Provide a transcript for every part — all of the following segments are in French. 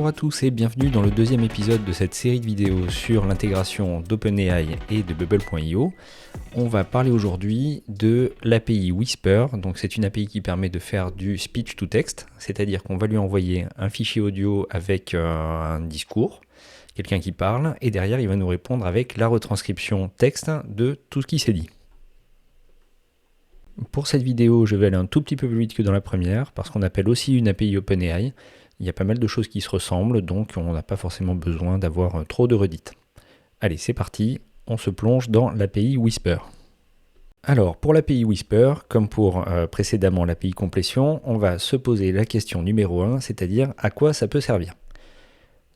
Bonjour à tous et bienvenue dans le deuxième épisode de cette série de vidéos sur l'intégration d'OpenAI et de Bubble.io. On va parler aujourd'hui de l'API Whisper. Donc c'est une API qui permet de faire du speech to text, c'est-à-dire qu'on va lui envoyer un fichier audio avec un discours, quelqu'un qui parle, et derrière il va nous répondre avec la retranscription texte de tout ce qui s'est dit. Pour cette vidéo, je vais aller un tout petit peu plus vite que dans la première, parce qu'on appelle aussi une API OpenAI. Il y a pas mal de choses qui se ressemblent, donc on n'a pas forcément besoin d'avoir trop de redites. Allez, c'est parti, on se plonge dans l'API Whisper. Alors, pour l'API Whisper, comme pour précédemment l'API Complétion, on va se poser la question numéro 1, c'est-à-dire à quoi ça peut servir.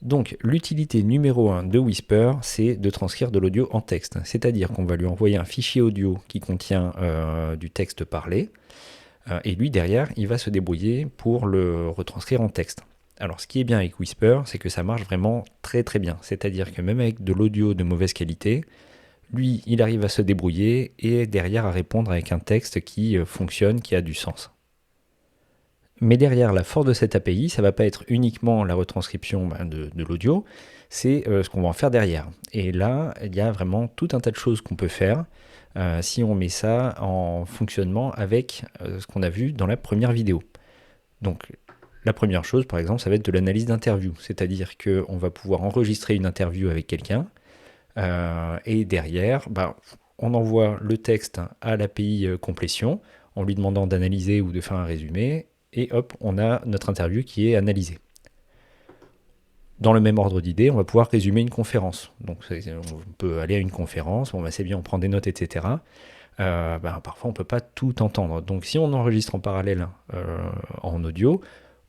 Donc, l'utilité numéro 1 de Whisper, c'est de transcrire de l'audio en texte. C'est-à-dire qu'on va lui envoyer un fichier audio qui contient du texte parlé, et lui, derrière, il va se débrouiller pour le retranscrire en texte. Alors, ce qui est bien avec Whisper, c'est que ça marche vraiment très très bien. C'est-à-dire que même avec de l'audio de mauvaise qualité, lui, il arrive à se débrouiller et derrière à répondre avec un texte qui fonctionne, qui a du sens. Mais derrière, la force de cette API, ça ne va pas être uniquement la retranscription de l'audio, c'est ce qu'on va en faire derrière. Et là, il y a vraiment tout un tas de choses qu'on peut faire si on met ça en fonctionnement avec ce qu'on a vu dans la première vidéo. Donc, la première chose, par exemple, ça va être de l'analyse d'interview. C'est-à-dire qu'on va pouvoir enregistrer une interview avec quelqu'un et derrière, on envoie le texte à l'API Complétion en lui demandant d'analyser ou de faire un résumé. Et hop, on a notre interview qui est analysée. Dans le même ordre d'idée, on va pouvoir résumer une conférence. Donc on peut aller à une conférence, c'est bien, on prend des notes, etc. Parfois, on ne peut pas tout entendre. Donc si on enregistre en parallèle en audio,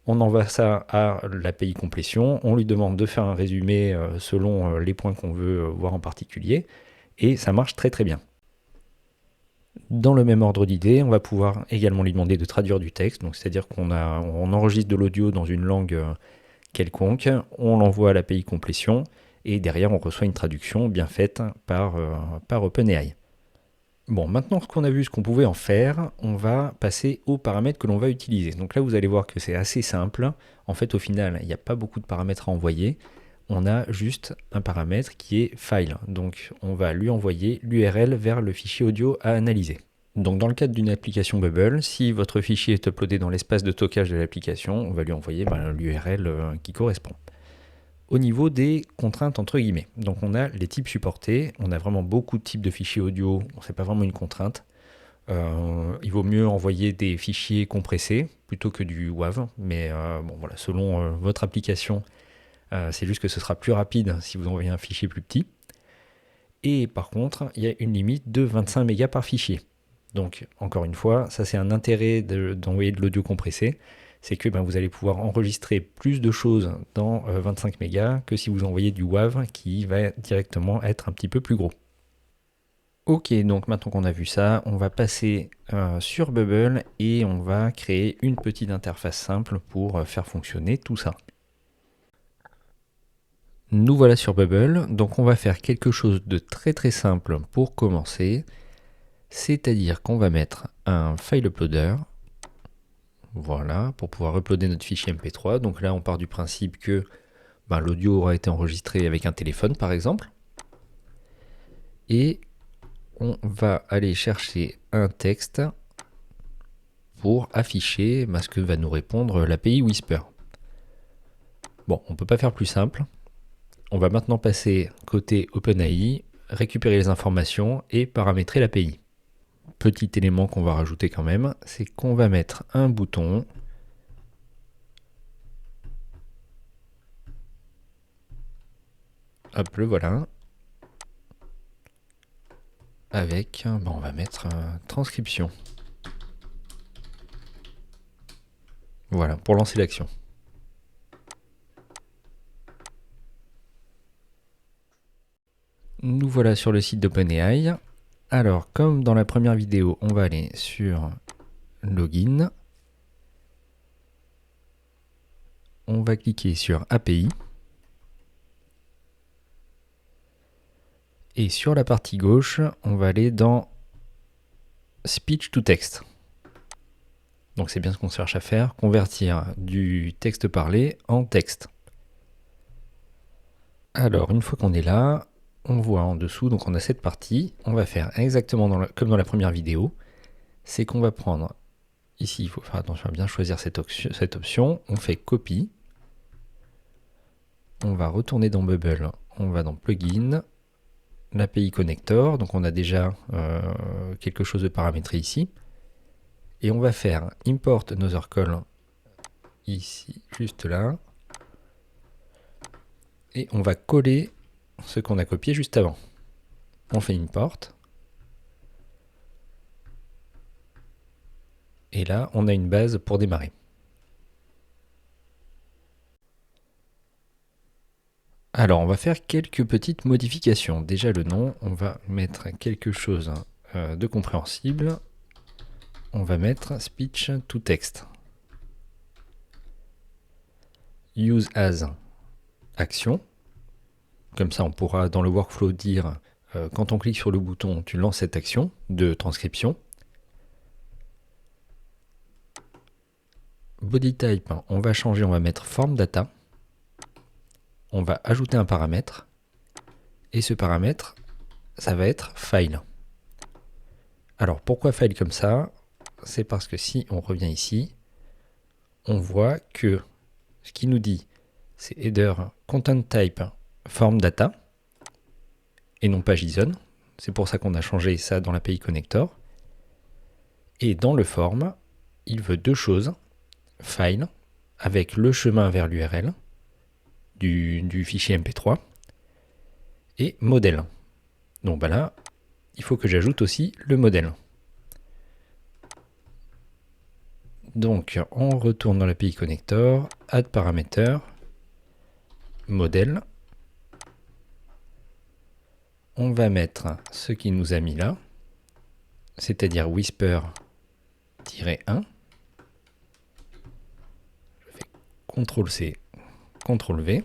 on envoie ça à l'API Complétion, on lui demande de faire un résumé selon les points qu'on veut voir en particulier, et ça marche très très bien. Dans le même ordre d'idée, on va pouvoir également lui demander de traduire du texte, donc c'est-à-dire qu'on enregistre de l'audio dans une langue quelconque, on l'envoie à l'API Complétion, et derrière on reçoit une traduction bien faite par OpenAI. Bon, maintenant qu'on a vu ce qu'on pouvait en faire, on va passer aux paramètres que l'on va utiliser. Donc là, vous allez voir que c'est assez simple. En fait, au final, il n'y a pas beaucoup de paramètres à envoyer. On a juste un paramètre qui est file. Donc, on va lui envoyer l'URL vers le fichier audio à analyser. Donc, dans le cadre d'une application Bubble, si votre fichier est uploadé dans l'espace de stockage de l'application, on va lui envoyer l'URL qui correspond. Au niveau des contraintes entre guillemets, donc on a les types supportés, on a vraiment beaucoup de types de fichiers audio, c'est pas vraiment une contrainte. Il vaut mieux envoyer des fichiers compressés plutôt que du WAV, mais selon votre application, c'est juste que ce sera plus rapide si vous envoyez un fichier plus petit. Et par contre, il y a une limite de 25 mégas par fichier. Donc encore une fois, ça c'est un intérêt d'envoyer de l'audio compressé, c'est que vous allez pouvoir enregistrer plus de choses dans 25 mégas que si vous envoyez du WAV qui va directement être un petit peu plus gros. Ok, donc maintenant qu'on a vu ça, on va passer sur Bubble et on va créer une petite interface simple pour faire fonctionner tout ça. Nous voilà sur Bubble, donc on va faire quelque chose de très très simple pour commencer, c'est-à-dire qu'on va mettre un file uploader. Voilà, pour pouvoir uploader notre fichier MP3. Donc là, on part du principe que l'audio aura été enregistré avec un téléphone, par exemple. Et on va aller chercher un texte pour afficher ce que va nous répondre l'API Whisper. Bon, on ne peut pas faire plus simple. On va maintenant passer côté OpenAI, récupérer les informations et paramétrer l'API. Petit élément qu'on va rajouter quand même, c'est qu'on va mettre un bouton hop, le voilà, avec, on va mettre transcription. Voilà, pour lancer l'action. Nous voilà sur le site d'OpenAI. Alors, comme dans la première vidéo, on va aller sur Login. On va cliquer sur API. Et sur la partie gauche, on va aller dans Speech to Text. Donc c'est bien ce qu'on cherche à faire, convertir du texte parlé en texte. Alors, une fois qu'on est là, on voit en dessous, donc on a cette partie. On va faire exactement comme dans la première vidéo. C'est qu'on va prendre, ici, il faut faire attention à bien choisir cette option. On fait copie. On va retourner dans Bubble. On va dans Plugin, l'API Connector. Donc on a déjà quelque chose de paramétré ici. Et on va faire Import Another Call ici, juste là. Et on va coller ce qu'on a copié juste avant. On fait Import. Et là, on a une base pour démarrer. Alors, on va faire quelques petites modifications. Déjà, le nom, on va mettre quelque chose de compréhensible. On va mettre Speech to Text. Use as action. Comme ça, on pourra dans le workflow dire quand on clique sur le bouton, tu lances cette action de transcription. Body type, on va changer, on va mettre form data. On va ajouter un paramètre. Et ce paramètre, ça va être file. Alors, pourquoi file comme ça? C'est parce que si on revient ici, on voit que ce qui nous dit, c'est header content type form data et non pas JSON. C'est pour ça qu'on a changé ça dans l'API Connector. Et dans le form, il veut deux choses. File, avec le chemin vers l'URL du fichier MP3, et modèle. Donc bah là, il faut que j'ajoute aussi le modèle. Donc on retourne dans l'API Connector, add parameter, modèle. On va mettre ce qu'il nous a mis là, c'est-à-dire whisper-1. Je fais CTRL-C, CTRL-V.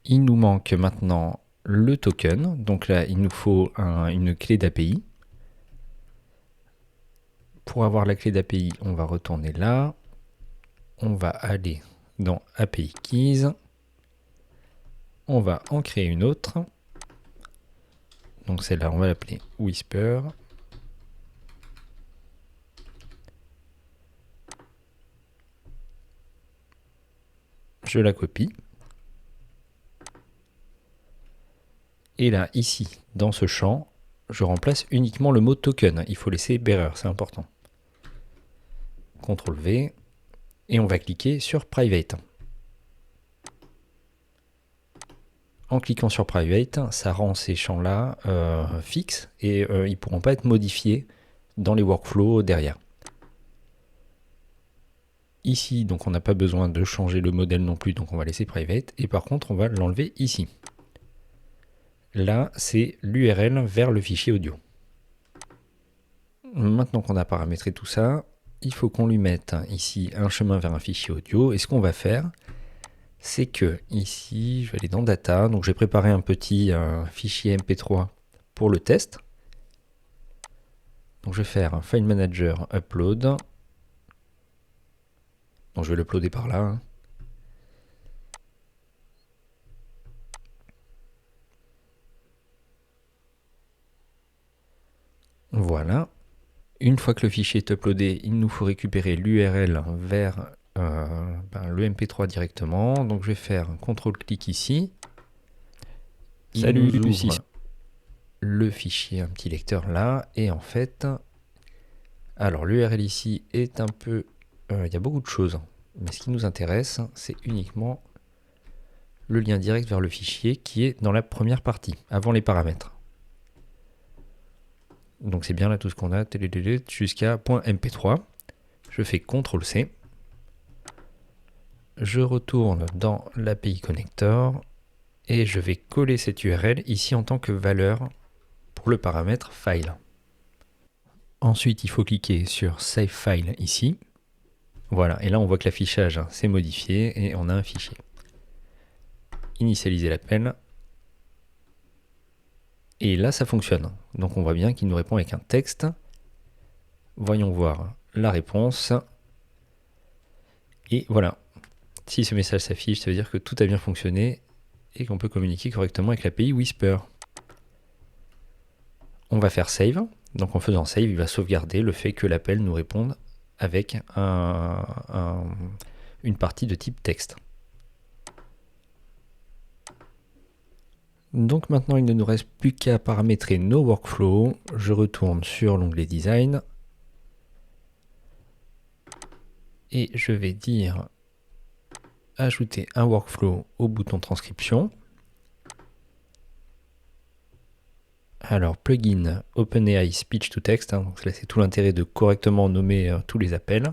Il nous manque maintenant le token. Donc là, il nous faut une clé d'API. Pour avoir la clé d'API, on va retourner là. On va aller dans API Keys. On va en créer une autre. Donc celle-là, on va l'appeler Whisper. Je la copie. Et là, ici, dans ce champ, je remplace uniquement le mot token. Il faut laisser bearer, c'est important. CTRL-V. Et on va cliquer sur Private. En cliquant sur Private, ça rend ces champs-là fixes et ils ne pourront pas être modifiés dans les workflows derrière. Ici, donc on n'a pas besoin de changer le modèle non plus, donc on va laisser Private. Et par contre, on va l'enlever ici. Là, c'est l'URL vers le fichier audio. Maintenant qu'on a paramétré tout ça, il faut qu'on lui mette ici un chemin vers un fichier audio. Et ce qu'on va faire, c'est que ici, je vais aller dans Data. Donc j'ai préparé un petit fichier MP3 pour le test. Donc je vais faire un File Manager Upload. Donc je vais l'uploader par là. Voilà. Une fois que le fichier est uploadé, il nous faut récupérer l'URL vers le MP3 directement. Donc je vais faire un CTRL-clic ici. Salut Il nous Lucie. ouvre le fichier, un petit lecteur là. Et en fait, alors l'URL ici est un peu... il y a beaucoup de choses. Mais ce qui nous intéresse, c'est uniquement le lien direct vers le fichier qui est dans la première partie, avant les paramètres. Donc c'est bien là tout ce qu'on a, jusqu'à .mp3. Je fais CTRL-C. Je retourne dans l'API Connector et je vais coller cette URL ici en tant que valeur pour le paramètre file. Ensuite, il faut cliquer sur Save File ici. Voilà, et là on voit que l'affichage s'est modifié et on a un fichier. Initialiser l'appel. Et là ça fonctionne. Donc on voit bien qu'il nous répond avec un texte. Voyons voir la réponse. Et voilà. Si ce message s'affiche, ça veut dire que tout a bien fonctionné et qu'on peut communiquer correctement avec l'API Whisper. On va faire save. Donc en faisant save, il va sauvegarder le fait que l'appel nous réponde avec une partie de type texte. Donc maintenant, il ne nous reste plus qu'à paramétrer nos workflows. Je retourne sur l'onglet Design. Et je vais dire ajouter un workflow au bouton transcription. Alors, plugin OpenAI Speech to Text. Donc là, c'est tout l'intérêt de correctement nommer tous les appels.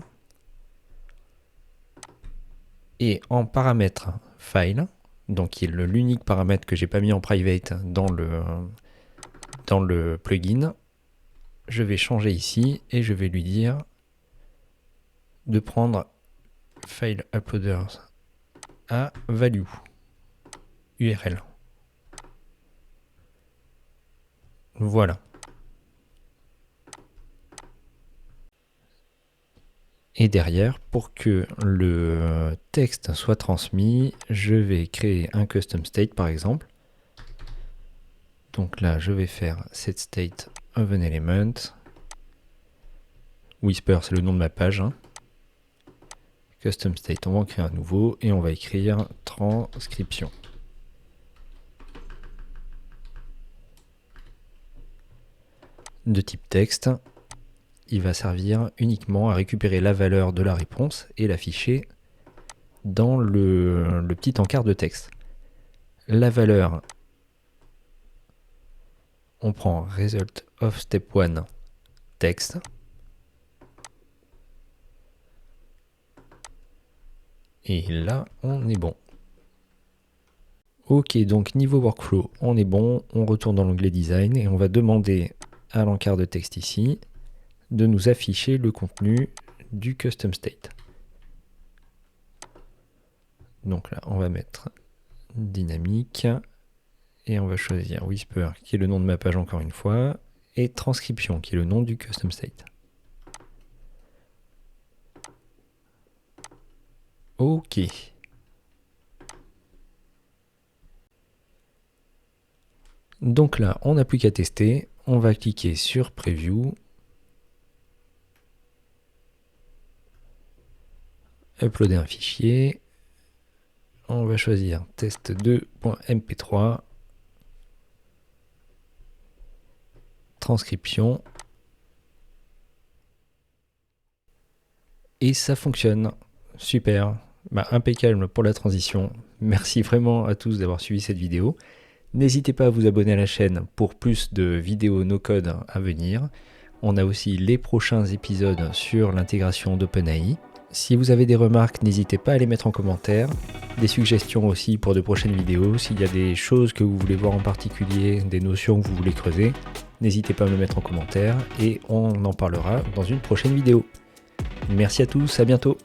Et en paramètre file, donc qui est l'unique paramètre que j'ai pas mis en private dans le plugin, je vais changer ici et je vais lui dire de prendre file uploaders à value URL. Voilà. Et derrière, pour que le texte soit transmis, je vais créer un custom state par exemple. Donc là, je vais faire set state of an element. Whisper, c'est le nom de ma page. Custom state, on va en créer un nouveau et on va écrire transcription. De type texte, il va servir uniquement à récupérer la valeur de la réponse et l'afficher dans le petit encart de texte. La valeur, on prend result of step 1 text. Et là, on est bon. Ok, donc niveau workflow, on est bon. On retourne dans l'onglet design et on va demander à l'encart de texte ici de nous afficher le contenu du custom state. Donc là, on va mettre dynamique et on va choisir Whisper, qui est le nom de ma page encore une fois, et transcription, qui est le nom du custom state. Ok. Donc là, on n'a plus qu'à tester. On va cliquer sur Preview. Uploader un fichier. On va choisir test2.mp3. Transcription. Et ça fonctionne. Super. Impeccable pour la transition. Merci vraiment à tous d'avoir suivi cette vidéo. N'hésitez pas à vous abonner à la chaîne pour plus de vidéos no-code à venir. On a aussi les prochains épisodes sur l'intégration d'OpenAI. Si vous avez des remarques, n'hésitez pas à les mettre en commentaire. Des suggestions aussi pour de prochaines vidéos. S'il y a des choses que vous voulez voir en particulier, des notions que vous voulez creuser, n'hésitez pas à me le mettre en commentaire et on en parlera dans une prochaine vidéo. Merci à tous, à bientôt.